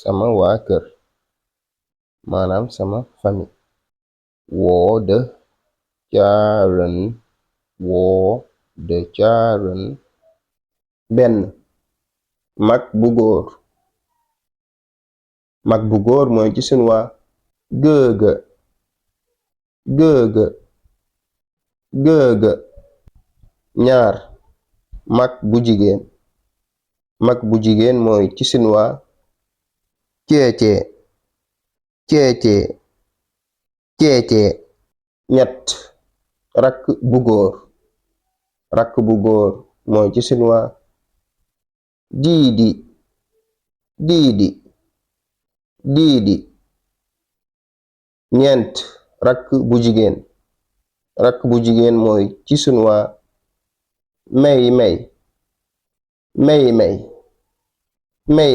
sama waa kër maanaam sama famille. woo de caarën woo de caarën. benn mag bu góor. mag bu góor mooy ci Chinois gëgë gëgë gëgë. ñaar mag bu jigéen. mag bu jigéen mooy ci Chinois ceecee ceecee ceecee. ñett rakk bu góor. rakk bu góor mooy ci Chinois diidi diidi diidi. ñeent rakk bu jigéen. rakk bu jigéen mooy ci Chinois mei mei mei mei mei